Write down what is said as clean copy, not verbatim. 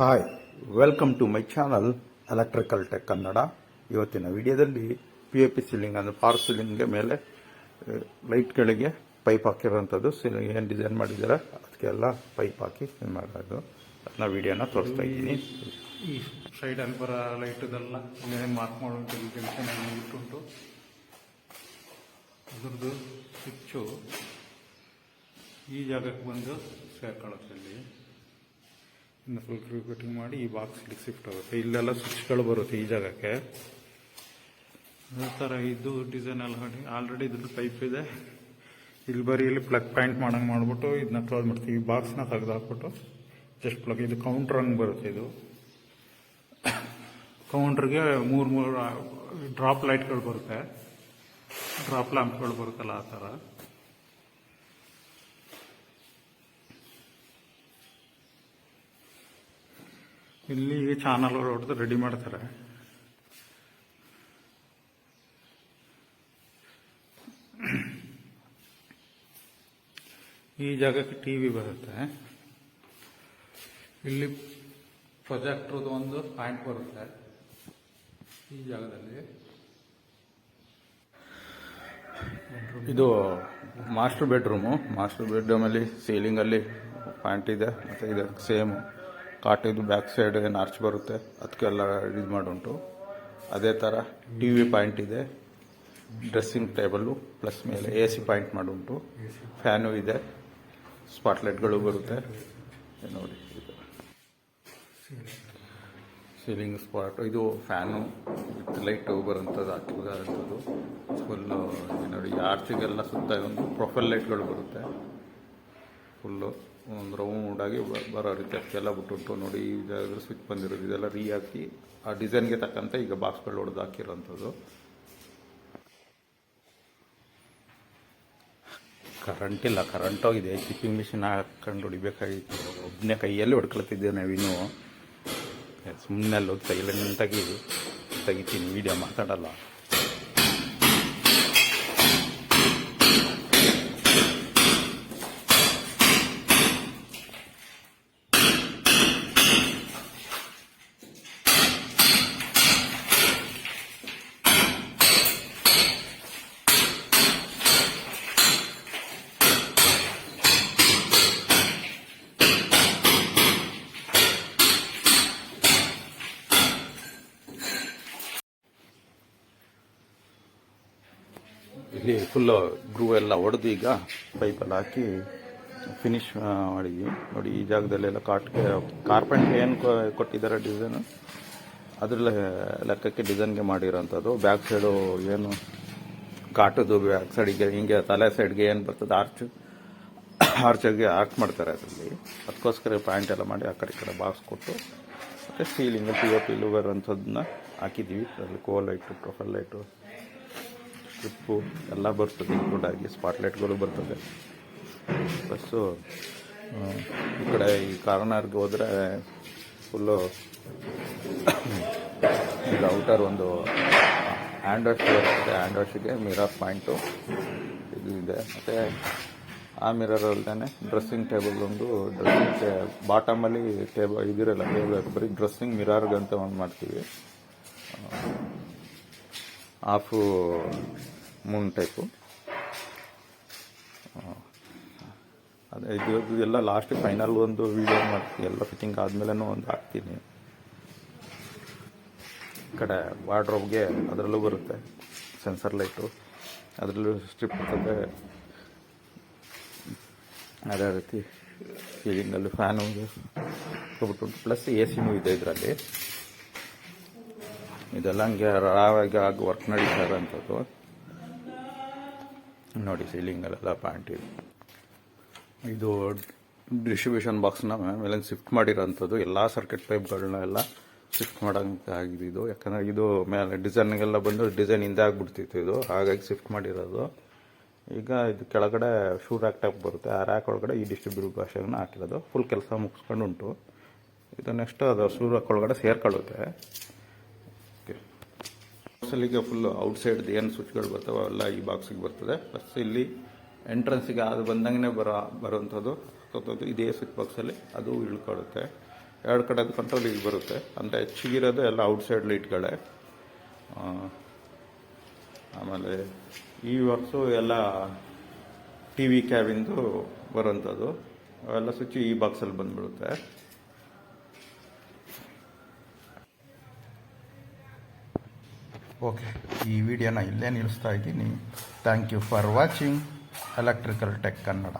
Hi, welcome to my channel electrical tech Kannada. ಇವತ್ತಿನ ವಿಡಿಯೋದಲ್ಲಿ POP ceiling ಅಂದರೆ ಫಾರ್ ಸೀಲಿಂಗ್ಗೆ ಮೇಲೆ ಲೈಟ್ಗಳಿಗೆ ಪೈಪ್ ಹಾಕಿರೋಂಥದ್ದು ಏನು ಡಿಸೈನ್ ಮಾಡಿದ್ದಾರೆ ಅದಕ್ಕೆಲ್ಲ ಪೈಪ್ ಹಾಕಿ ಮಾಡೋದು ಅದನ್ನ ವಿಡಿಯೋನ ತೋರಿಸ್ತಾ ಇದ್ದೀನಿ. ಈ ಸೈಡಲ್ಲಿ ಬರೋ ಲೈಟದೆಲ್ಲ ಏನೇನು ಮಾರ್ಕ್ ಮಾಡುವಂಥ ಜಂಕ್ಷನ್ ಇಟ್ಟುಂಟು. ಅದ್ರದ್ದು ಸ್ವಿಚ್ಚು ಈ ಜಾಗಕ್ಕೆ ಬಂದು ಸೇರ್ಕೊಳ್ಳುತ್ತೆ. ಇಲ್ಲಿ ಇನ್ನು ಫುಲ್ ಕ್ರೂ ಕಟಿಂಗ್ ಮಾಡಿ ಈ ಬಾಕ್ಸ್ಗೆ ಶಿಫ್ಟ್ ಆಗುತ್ತೆ. ಇಲ್ಲೆಲ್ಲ ಸ್ವಿಚ್ಗಳು ಬರುತ್ತೆ ಈ ಜಾಗಕ್ಕೆ. ಅದೇ ಥರ ಇದು ಡಿಸೈನ್ ಎಲ್ಲ ಆಲ್ರೆಡಿ ಇದ್ರದ್ದು ಪೈಪ್ ಇದೆ. ಇಲ್ಲಿ ಬರೀ ಇಲ್ಲಿ ಪ್ಲಗ್ ಪಾಯಿಂಟ್ ಮಾಡಂಗೆ ಮಾಡಿಬಿಟ್ಟು ಇದನ್ನ ಕ್ಲೋಸ್ ಮಾಡ್ತೀವಿ. ಈ ಬಾಕ್ಸ್ನ ತೆಗೆದು ಹಾಕ್ಬಿಟ್ಟು ಜಸ್ಟ್ ಪ್ಲಗ್ ಇದು ಕೌಂಟ್ರ್ ಹಂಗೆ ಬರುತ್ತೆ. ಇದು ಕೌಂಟ್ರಿಗೆ ಮೂರು ಡ್ರಾಪ್ ಲೈಟ್ಗಳು ಬರುತ್ತೆ, ಡ್ರಾಪ್ ಲ್ಯಾಂಪ್ಗಳು ಬರುತ್ತಲ್ಲ ಆ ಥರ. ಇಲ್ಲಿ ಚಾನಲ್ ಹೊಡೆದು ರೆಡಿ ಮಾಡ್ತಾರೆ. ಈ ಜಾಗಕ್ಕೆ ಟಿವಿ ಬರುತ್ತೆ. ಇಲ್ಲಿ ಪ್ರೊಜೆಕ್ಟ್ರದ್ದು ಒಂದು ಪಾಯಿಂಟ್ ಬರುತ್ತೆ ಈ ಜಾಗದಲ್ಲಿ. ಇದು ಮಾಸ್ಟರ್ ಬೆಡ್ರೂಮಲ್ಲಿ ಸೀಲಿಂಗಲ್ಲಿ ಪಾಯಿಂಟ್ ಇದೆ. ಮತ್ತು ಇದು ಸೇಮ್ ಕಾಟಿದು ಬ್ಯಾಕ್ ಸೈಡ್ ಏನು ಆರ್ಚ್ ಬರುತ್ತೆ ಅದಕ್ಕೆಲ್ಲ ಇದು ಮಾಡುಂಟು. ಅದೇ ಥರ TV ಪಾಯಿಂಟ್ ಇದೆ, ಡ್ರೆಸ್ಸಿಂಗ್ ಟೇಬಲ್ಲು ಪ್ಲಸ್ ಮೇಲೆ AC ಪಾಯಿಂಟ್ ಮಾಡುಂಟು, ಫ್ಯಾನು ಇದೆ, ಸ್ಪಾಟ್ಲೈಟ್ಗಳು ಬರುತ್ತೆ ನೋಡಿ. ಇದು ಸೀಲಿಂಗ್ ಸ್ಪಾಟ್, ಇದು ಫ್ಯಾನು ವಿತ್ ಲೈಟು ಬರೋಂಥದ್ದು ಹಾಕಿರೋಂಥದ್ದು ಫುಲ್ಲು ನೋಡಿ. ಆರ್ಚಿಗೆಲ್ಲ ಸುತ್ತ ಒಂದು ಪ್ರೊಫೈಲ್ ಲೈಟ್ಗಳು ಬರುತ್ತೆ. ಫುಲ್ಲು ಒಂದು ರೌಂಡಾಗಿ ಬರೋ ರೀತಿ ಅದಕ್ಕೆಲ್ಲ ಬಿಟ್ಟುಂಟು ನೋಡಿ. ಈ ಜಾಗದ ಸ್ವಿಚ್ ಬಂದಿರೋದು ಇದೆಲ್ಲ ಹಾಕಿ ಆ ಡಿಸೈನ್ಗೆ ತಕ್ಕಂತೆ ಈಗ ಬಾಕ್ಸ್ಗಳು ಹೊಡೆದು ಹಾಕಿರೋಂಥದ್ದು. ಕರೆಂಟ್ ಇಲ್ಲ, ಕರೆಂಟ್ ಹೋಗಿದೆ. ಚಿಪ್ಪಿಂಗ್ ಮಿಷಿನ್ ಹಾಕೊಂಡು ಹೊಡಿಬೇಕಾಗಿತ್ತು. ಒಬ್ಬನೇ ಕೈಯಲ್ಲಿ ಹೊಡ್ಕೊಳ್ತಿದ್ದೇವೆ ನಾವಿನ್ನೂ. ಸುಮ್ಮನೆ ಅಲ್ಲೋಗಿ ಸೈಲೆಂಟಾಗಿ ತೆಗಿತೀನಿ, ವೀಡಿಯೋ ಮಾತಾಡಲ್ಲ. ಇಲ್ಲಿ ಫುಲ್ಲು ಗ್ರೂ ಎಲ್ಲ ಹೊಡೆದು ಈಗ ಪೈಪಲ್ಲಿ ಹಾಕಿ ಫಿನಿಶ್ ಮಾಡಿದ್ವಿ ನೋಡಿ. ಈ ಜಾಗದಲ್ಲೆಲ್ಲ ಕಾರ್ಪೆಂಟ್ ಏನು ಕೊಟ್ಟಿದ್ದಾರೆ ಡಿಸೈನು ಅದರ ಲೆಕ್ಕಕ್ಕೆ ಡಿಸೈನ್ಗೆ ಮಾಡಿರೋಂಥದ್ದು. ಬ್ಯಾಕ್ ಸೈಡು ಏನು ಕಾಟದು ಬ್ಯಾಕ್ ಸೈಡಿಗೆ ಹಿಂಗೆ ತಲೆ ಸೈಡ್ಗೆ ಏನು ಬರ್ತದೆ ಆರ್ಚಾಗಿ ಆರ್ಟ್ ಮಾಡ್ತಾರೆ ಅದರಲ್ಲಿ. ಅದಕ್ಕೋಸ್ಕರ ಪಾಯಿಂಟ್ ಎಲ್ಲ ಮಾಡಿ ಆ ಕಡೆ ಬಾಕ್ಸ್ ಕೊಟ್ಟು ಮತ್ತು ಸೀಲಿಂಗು POP ಬರೋಂಥದ್ದನ್ನ ಹಾಕಿದ್ದೀವಿ. ಅದರಲ್ಲಿ ಕೋಲ್ ಲೈಟು, ಪ್ರೊಫೈಲ್ ಲೈಟು, ಸ್ಟ್ರಿಪ್ಪು ಎಲ್ಲ ಬರ್ತದೆ. ಇನ್ಕ್ಲೂಡಾಗಿ ಸ್ಪಾಟ್ಲೈಟ್ಗಳು ಬರ್ತದೆ. ಬಸ್ಸು ಈ ಕಡೆ ಈ ಕಾರ್ನರ್ಗೆ ಹೋದರೆ ಫುಲ್ಲು ಈಗ ಔಟರ್ ಒಂದು ಹ್ಯಾಂಡ್ ವಾಶ್ ಬರ್ತದೆ. ಹ್ಯಾಂಡ್ ವಾಶಿಗೆ ಮಿರರ್ ಪಾಯಿಂಟು ಇದು ಇದೆ. ಮತ್ತು ಆ ಮಿರರ್ ಅಲ್ಲದೆ ಡ್ರೆಸ್ಸಿಂಗ್ ಟೇಬಲ್ ಒಂದು ಬಾಟಮಲ್ಲಿ ಇದಿರಲ್ಲ ಟೇಬಲ್, ಬರೀ ಡ್ರೆಸ್ಸಿಂಗ್ ಮಿರರ್ಗಂತ ಒಂದು ಮಾಡ್ತೀವಿ. Half Moon type. ಅದೇ ಇದು ಎಲ್ಲ ಲಾಸ್ಟ್ ಫೈನಲ್ ಒಂದು ವೀಡಿಯೋ ಮಾಡ್ತೀನಿ. ಎಲ್ಲ ಫಿಟ್ಟಿಂಗ್ ಆದಮೇಲೆ ಒಂದು ಹಾಕ್ತೀನಿ. ಈ ಕಡೆ ವಾರ್ಡ್ರೋಬ್ಗೆ ಅದರಲ್ಲೂ ಬರುತ್ತೆ ಸೆನ್ಸರ್ ಲೈಟು, ಅದರಲ್ಲೂ ಸ್ಟ್ರಿಪ್ ಇರ್ತದೆ. ಅದೇ ರೀತಿ ಸೀಲಿಂಗಲ್ಲಿ ಫ್ಯಾನು ಹೋಗ್ಬಿಟ್ಟು ಪ್ಲಸ್ AC ಇದೆ ಇದರಲ್ಲಿ. ಇದೆಲ್ಲ ಹಂಗೆ ರಾವಾಗಿ ಆಗಿ ವರ್ಕ್ ನಡೀತಾ ಇರೋಂಥದ್ದು ನೋಡಿ. ಸೀಲಿಂಗಲ್ಲೆಲ್ಲ ಪಾಯಿಂಟ್ ಇದೆ. ಇದು ಡಿಸ್ಟ್ರಿಬ್ಯೂಷನ್ ಬಾಕ್ಸ್ನ ಮೇಲೆ ಶಿಫ್ಟ್ ಮಾಡಿರೋಂಥದ್ದು. ಎಲ್ಲ ಸರ್ಕಿಟ್ ಪೈಪ್ಗಳನ್ನ ಎಲ್ಲ ಶಿಫ್ಟ್ ಮಾಡೋಂಗೆ ಆಗಿದೆ ಇದು. ಯಾಕಂದರೆ ಇದು ಮೇಲೆ ಡಿಸೈನ್ಗೆಲ್ಲ ಬಂದು ಡಿಸೈನ್ ಹಿಂದೆ ಆಗಿಬಿಡ್ತಿತ್ತು ಇದು, ಹಾಗಾಗಿ ಶಿಫ್ಟ್ ಮಾಡಿರೋದು. ಈಗ ಇದು ಕೆಳಗಡೆ ಶೂ ರ್ಯಾಕ್ ಟೈಪ್ ಬರುತ್ತೆ. ಆ ರ್ಯಾಕ್ ಒಳಗಡೆ ಈ ಡಿಸ್ಟ್ರಿಬ್ಯೂಟ್ ಬಾಕ್ಸ್ಗಳನ್ನ ಹಾಕಿರೋದು. ಫುಲ್ ಕೆಲಸ ಮುಗಿಸ್ಕೊಂಡು ಉಂಟು. ಇದು ನೆಕ್ಸ್ಟ್ ಅದು ಶೂ ರ್ಯಾಕ್ ಒಳಗಡೆ ಸೇರ್ಕೊಳ್ಳುತ್ತೆ. ಬಾಕ್ಸಲ್ಲಿಗೆ ಫುಲ್ ಔಟ್ಸೈಡ್ದು ಏನು ಸ್ವಿಚ್ಗಳು ಬರ್ತವೆ ಅವೆಲ್ಲ ಈ ಬಾಕ್ಸಿಗೆ ಬರ್ತದೆ. ಪ್ಲಸ್ ಇಲ್ಲಿ ಎಂಟ್ರೆನ್ಸಿಗೆ ಅದು ಬಂದಂಗೆ ಬರೋವಂಥದ್ದು ಇದೇ ಸ್ವಿಚ್ ಬಾಕ್ಸಲ್ಲಿ ಅದು ಇಳ್ಕೊಳ್ಳುತ್ತೆ. ಎರಡು ಕಡೆದು ಕಂಟ್ರೋಲ್ ಈಗ ಬರುತ್ತೆ. ಅಂದರೆ ಹೆಚ್ಚಿಗಿರೋದು ಎಲ್ಲ ಔಟ್ಸೈಡ್ ಲೈಟ್ಗಳೇ. ಆಮೇಲೆ ಈ ವರ್ಕ್ಸು ಎಲ್ಲ ಟಿ ವಿ ಕ್ಯಾಬಿಂದು ಬರೋಂಥದ್ದು. ಅವೆಲ್ಲ ಸ್ವಿಚ್ ಈ ಬಾಕ್ಸಲ್ಲಿ ಬಂದ್ಬಿಡುತ್ತೆ. ಓಕೆ, ಈ ವಿಡಿಯೋನ ಇಲ್ಲೇ ನಿಲ್ಲಿಸ್ತಾ ಇದ್ದೀನಿ. Thank you for watching electrical tech Kannada.